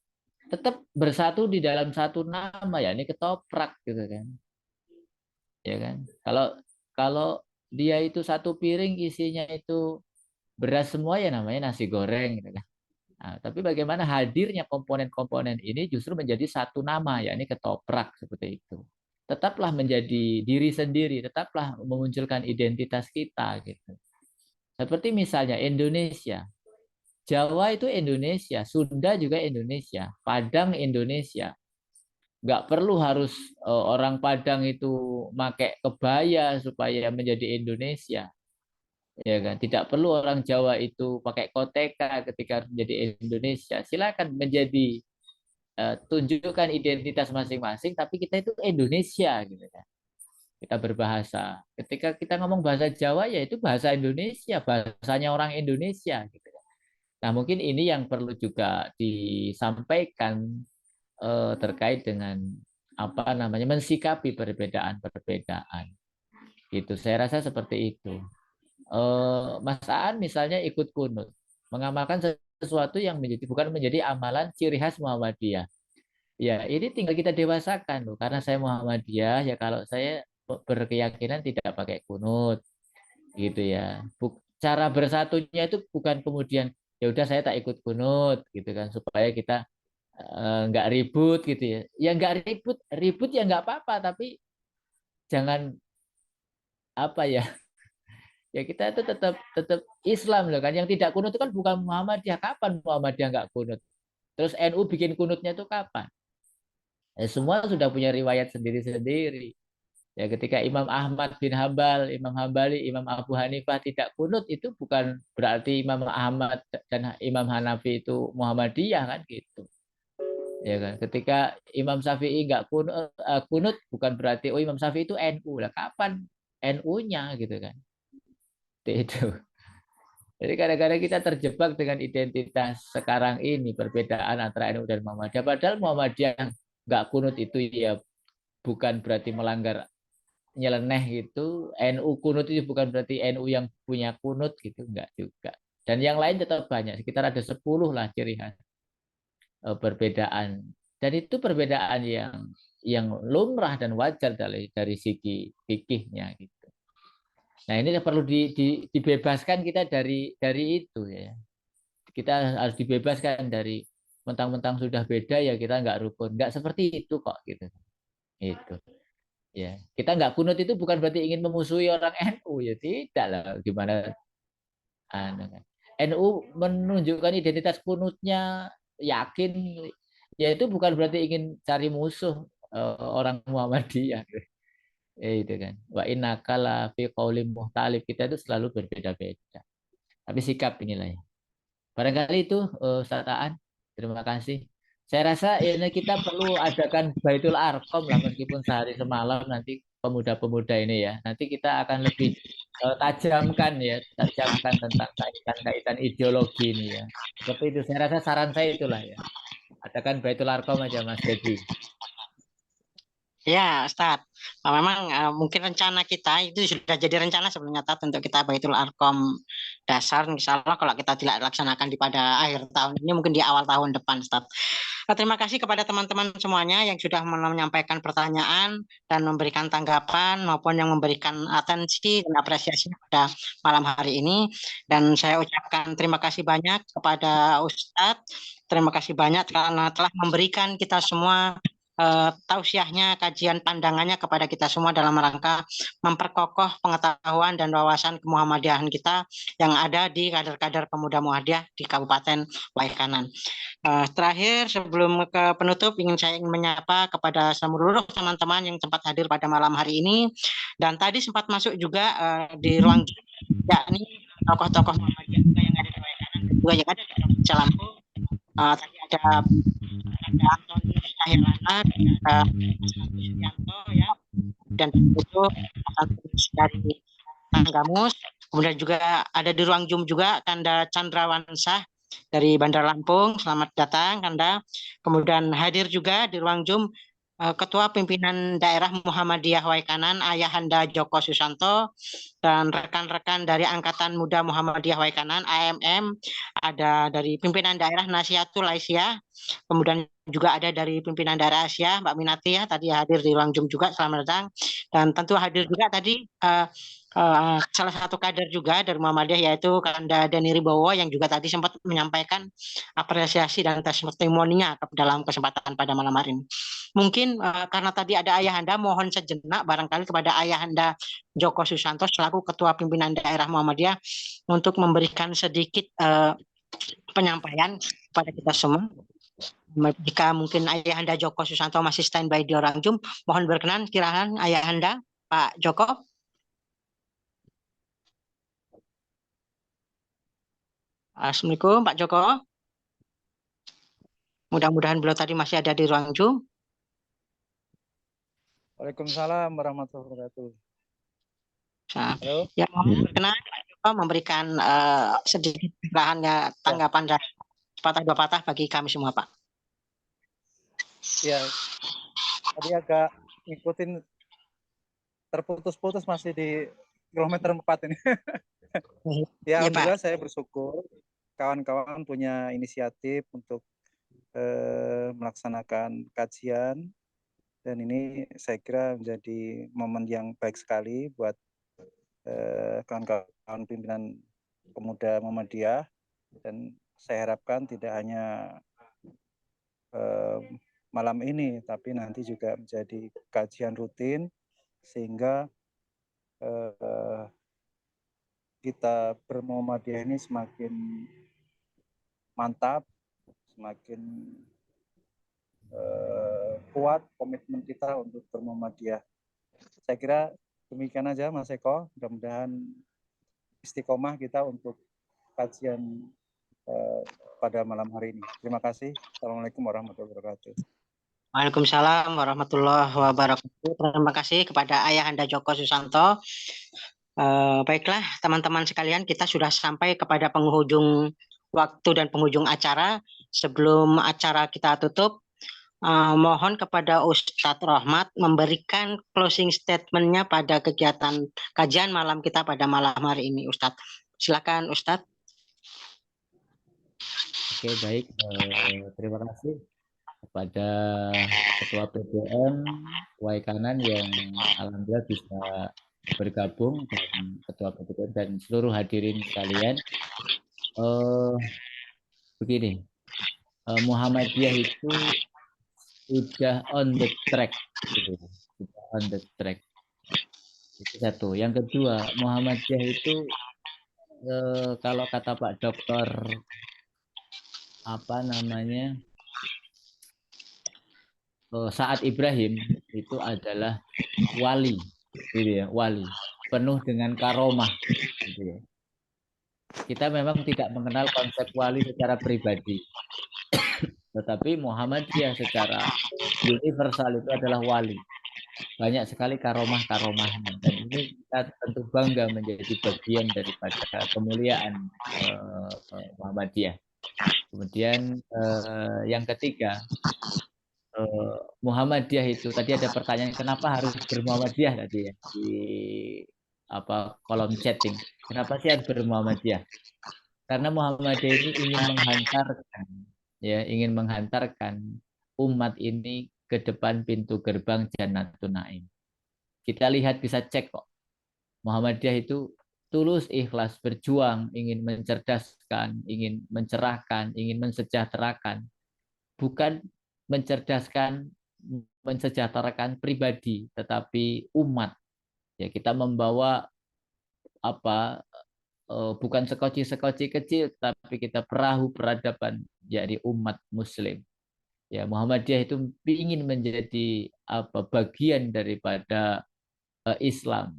tetap bersatu di dalam satu nama, ya ini ketoprak gitu kan. Ya kan? Kalau kalau dia itu satu piring isinya itu beras semua ya namanya nasi goreng gitu kan. Nah, tapi bagaimana hadirnya komponen-komponen ini justru menjadi satu nama, yakni ketoprak seperti itu. Tetaplah menjadi diri sendiri, tetaplah memunculkan identitas kita gitu. Seperti misalnya Indonesia, Jawa itu Indonesia, Sunda juga Indonesia, Padang Indonesia. Nggak perlu harus orang Padang itu pakai kebaya supaya menjadi Indonesia. Ya kan, tidak perlu orang Jawa itu pakai koteka ketika menjadi Indonesia. Silakan menjadi tunjukkan identitas masing-masing, tapi kita itu Indonesia gitu kan. Kita berbahasa. Ketika kita ngomong bahasa Jawa ya itu bahasa Indonesia, bahasanya orang Indonesia gitu kan. Nah, mungkin ini yang perlu juga disampaikan terkait dengan apa namanya mensikapi perbedaan-perbedaan. Gitu. Saya rasa seperti itu. Mas Aan misalnya ikut kunut, mengamalkan sesuatu yang bukan menjadi amalan ciri khas Muhammadiyah. Ya, ini tinggal kita dewasakan loh. Karena saya Muhammadiyah, ya kalau saya berkeyakinan tidak pakai kunut, gitu ya. Cara bersatunya itu bukan kemudian ya udah saya tak ikut kunut, gitu kan, supaya kita nggak ribut gitu ya. Ya nggak ribut, ribut ya nggak apa-apa, tapi jangan apa ya. Ya kita itu tetap tetap Islam loh kan. Yang tidak kunut itu kan bukan Muhammadiyah. Kapan Muhammadiyah nggak kunut? Terus NU bikin kunutnya itu kapan? Ya, semua sudah punya riwayat sendiri-sendiri. Ya ketika Imam Ahmad bin Hambal, Imam Hambali, Imam Abu Hanifah tidak kunut itu bukan berarti Imam Ahmad dan Imam Hanafi itu Muhammadiyah kan gitu. Ya kan. Ketika Imam Syafi'i nggak kunut bukan berarti Imam Syafi'i itu NU. Lah kapan NU-nya gitu kan? Itu. Jadi kadang-kadang kita terjebak dengan identitas sekarang ini, perbedaan antara NU dan Muhammadiyah. Padahal Muhammadiyah nggak kunut itu ya bukan berarti melanggar nyeleneh gitu. NU kunut itu bukan berarti NU yang punya kunut gitu, enggak juga. Dan yang lain tetap banyak, sekitar ada 10 lah ciri khas perbedaan. Dan itu perbedaan yang lumrah dan wajar dari segi fikihnya gitu. Nah, ini perlu dibebaskan kita dari itu ya. Kita harus dibebaskan dari mentang-mentang sudah beda ya kita nggak rukun. Nggak seperti itu kok gitu. Itu. Ya, kita nggak kunut itu bukan berarti ingin memusuhi orang NU ya, tidak lah. Gimana NU menunjukkan identitas kunutnya yakin ya itu bukan berarti ingin cari musuh orang Muhammadiyah. Itu kan. Wa innakala fi qaulim muhtalif, kita itu selalu berbeda-beda. Tapi sikap inilah ya. Barangkali itu Ustaz Aan. Terima kasih. Saya rasa ini kita perlu adakan Baitul Arqam lah meskipun sehari semalam nanti pemuda-pemuda ini ya. Nanti kita akan lebih tajamkan tentang kaitan-kaitan ideologi ini ya. Seperti itu. Saya rasa saran saya itulah ya. Adakan Baitul Arqam aja Mas Dedi. Ya, Ustadz. Memang mungkin rencana kita itu sudah jadi rencana sebelumnya untuk kita Baitul Arqam dasar. Insya Allah kalau kita tidak laksanakan pada akhir tahun ini, mungkin di awal tahun depan, Ustadz. Terima kasih kepada teman-teman semuanya yang sudah menyampaikan pertanyaan dan memberikan tanggapan maupun yang memberikan atensi dan apresiasi pada malam hari ini. Dan saya ucapkan terima kasih banyak kepada Ustadz. Terima kasih banyak karena telah memberikan kita semua tausiahnya, kajian pandangannya kepada kita semua dalam rangka memperkokoh pengetahuan dan wawasan kemuhammadiyahan kita yang ada di kader-kader pemuda Muhammadiyah di Kabupaten Waikanan. Terakhir, sebelum ke penutup, saya ingin menyapa kepada seluruh teman-teman yang sempat hadir pada malam hari ini. Dan tadi sempat masuk juga di ruang yakni tokoh-tokoh Muhammadiyah juga yang ada di Waikanan, juga yang ada di Provinsi Lampung. Tadi ada Antoni Cahyalana, ada Sugianto, ya, dan itu dari Tanggamus. Kemudian juga ada di ruang Zoom juga Kanda Chandrawansah dari Bandar Lampung. Selamat datang Kanda. Kemudian hadir juga di ruang Zoom Ketua Pimpinan Daerah Muhammadiyah Waikanan Ayahanda Joko Susanto dan rekan-rekan dari Angkatan Muda Muhammadiyah Waikanan AMM, ada dari Pimpinan Daerah Nasihatul Aisyah, kemudian juga ada dari Pimpinan Daerah Asia Mbak Minati ya, tadi hadir di ruang Zoom juga, selamat datang. Dan tentu hadir juga tadi salah satu kader juga dari Muhammadiyah yaitu Kanda Deni Ribowo yang juga tadi sempat menyampaikan apresiasi dan testimoninya dalam kesempatan pada malam hari ini. Mungkin karena tadi ada Ayahanda, mohon sejenak barangkali kepada Ayahanda Joko Susanto selaku Ketua Pimpinan Daerah Muhammadiyah untuk memberikan sedikit penyampaian kepada kita semua. Jika mungkin Ayahanda Joko Susanto masih standby di orang Zoom, mohon berkenan kiraan Ayahanda Pak Joko. Assalamualaikum Pak Joko. Mudah-mudahan beliau tadi masih ada di ruang Zoom. Waalaikumsalam warahmatullahi wabarakatuh. Halo. Ya, mohon berkenan Pak Joko memberikan sedikit bahannya tanggapan dan sepatah dua patah bagi kami semua Pak. Ya, tadi agak ngikutin terputus-putus masih di kilometer 4 ini. Ya, alhamdulillah saya bersyukur kawan-kawan punya inisiatif untuk melaksanakan kajian, dan ini saya kira menjadi momen yang baik sekali buat kawan-kawan pimpinan pemuda Muhammadiyah, dan saya harapkan tidak hanya malam ini tapi nanti juga menjadi kajian rutin sehingga kita bermuhammadiyah ini semakin mantap, semakin kuat komitmen kita untuk bermuhammadiyah. Saya kira demikian aja Mas Eko, mudah-mudahan istiqomah kita untuk kajian pada malam hari ini. Terima kasih. Assalamualaikum warahmatullahi wabarakatuh. Waalaikumsalam warahmatullahi wabarakatuh. Terima kasih kepada Ayahanda Joko Susanto. Baiklah teman-teman sekalian, kita sudah sampai kepada penghujung waktu dan penghujung acara. Sebelum acara kita tutup, mohon kepada Ustadz Rohmat memberikan closing statement-nya pada kegiatan kajian malam kita pada malam hari ini. Ustadz, silakan Ustadz. Oke, baik. Terima kasih kepada Ketua PDM Waikanan yang alhamdulillah bisa bergabung, dan Ketua PDM dan seluruh hadirin sekalian. Begini, Muhammadiyah itu sudah on the track, gitu. Sudah on the track. Itu satu. Yang kedua, Muhammadiyah itu kalau kata Pak Dokter Saat Ibrahim itu adalah wali, gitu ya, wali penuh dengan karomah, gitu ya. Kita memang tidak mengenal konsep wali secara pribadi, tetapi Muhammadiyah secara universal itu adalah wali. Banyak sekali karomah-karomahnya, dan ini kita tentu bangga menjadi bagian daripada kemuliaan Muhammadiyah. Kemudian yang ketiga, Muhammadiyah itu tadi ada pertanyaan kenapa harus bermuhammadiyah tadi ya di kolom chatting. Kenapa sih harus bermuhammadiyah? Karena Muhammadiyah ini ingin menghantarkan ya, ingin menghantarkan umat ini ke depan pintu gerbang Jannatun Naim. Kita lihat, bisa cek kok. Muhammadiyah itu tulus, ikhlas, berjuang, ingin mencerdaskan, ingin mencerahkan, ingin mensejahterakan. Bukan mencerdaskan, mensejahterakan pribadi, tetapi umat. Ya, kita membawa bukan sekoci-sekoci kecil, tapi kita perahu peradaban, yakni umat Muslim. Ya, Muhammadiyah itu ingin menjadi bagian daripada Islam.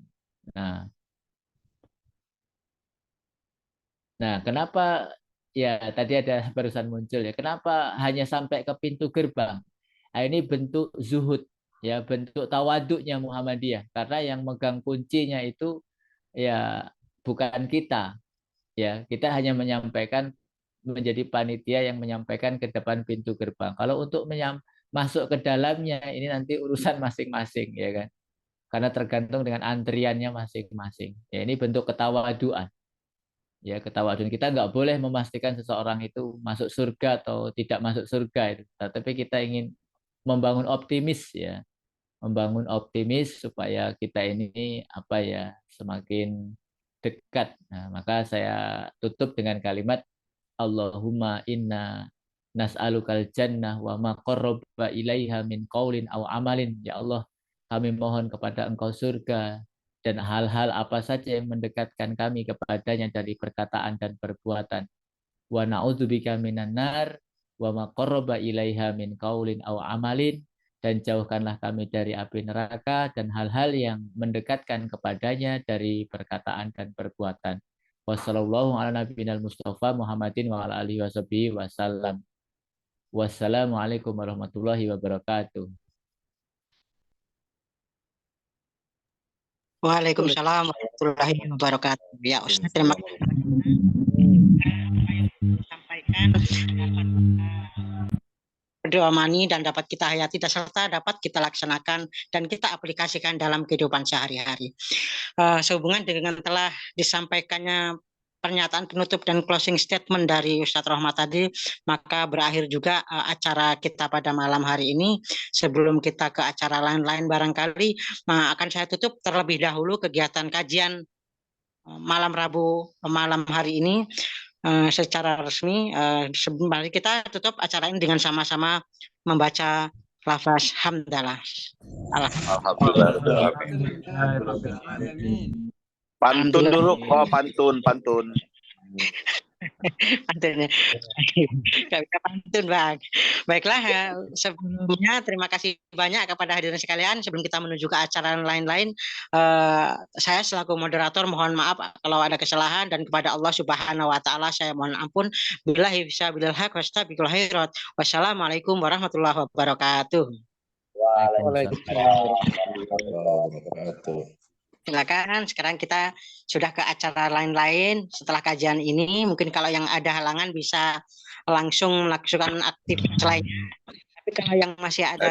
Nah, kenapa ya tadi ada barusan muncul ya, kenapa hanya sampai ke pintu gerbang? Nah, ini bentuk zuhud, ya, bentuk tawaduknya Muhammadiyah, karena yang megang kuncinya itu ya bukan kita, ya, kita hanya menyampaikan, menjadi panitia yang menyampaikan ke depan pintu gerbang. Kalau untuk masuk ke dalamnya ini nanti urusan masing-masing, ya kan, karena tergantung dengan antriannya masing-masing. Ya, ini bentuk ketawaduan. Ya, ketawaduan, kita nggak boleh memastikan seseorang itu masuk surga atau tidak masuk surga itu, tapi kita ingin membangun optimis, ya, membangun optimis supaya kita ini semakin dekat. Nah, maka saya tutup dengan kalimat Allahumma inna nas'alukal jannah wa ma qarraba ilaiha min qaulin aw amalin. Ya Allah, kami mohon kepada Engkau surga dan hal-hal apa saja yang mendekatkan kami kepadanya dari perkataan dan perbuatan. Wa na'udzubika minan nar wa ma qarraba ilaiha min qaulin aw amalin, dan jauhkanlah kami dari api neraka dan hal-hal yang mendekatkan kepadanya dari perkataan dan perbuatan. Wassallallahu ala nabiyina Mustafa Muhammadin wa ala alihi wasallam. Wassalamualaikum warahmatullahi wabarakatuh. Waalaikumsalam warahmatullahi wabarakatuh. Ya Ustaz, terima kasih. Sampaikan berdoa mani dan dapat kita hayati serta dapat kita laksanakan dan kita aplikasikan dalam kehidupan sehari-hari. Sehubungan dengan telah disampaikannya pernyataan penutup dan closing statement dari Ustadz Rohmat tadi, maka berakhir juga acara kita pada malam hari ini. Sebelum kita ke acara lain-lain, barangkali akan saya tutup terlebih dahulu kegiatan kajian malam Rabu malam hari ini secara resmi. Sebelum kita tutup acara ini dengan sama-sama membaca lafaz hamdalah. Alhamdulillah. Pantun dulu kok, pantun. Pantunnya nggak bisa pantun, Bang. Baiklah, sebelumnya terima kasih banyak kepada hadirin sekalian. Sebelum kita menuju ke acara lain-lain, saya selaku moderator mohon maaf kalau ada kesalahan, dan kepada Allah Subhanahu wa taala saya mohon ampun. Billahi fisabilil haq wastabiqul khairat. Wassalamualaikum warahmatullahi wabarakatuh. Waalaikumsalam warahmatullahi wabarakatuh. Silakan, sekarang kita sudah ke acara lain-lain setelah kajian ini. Mungkin kalau yang ada halangan bisa langsung melakukan aktivitas lainnya. Tapi kalau yang masih ada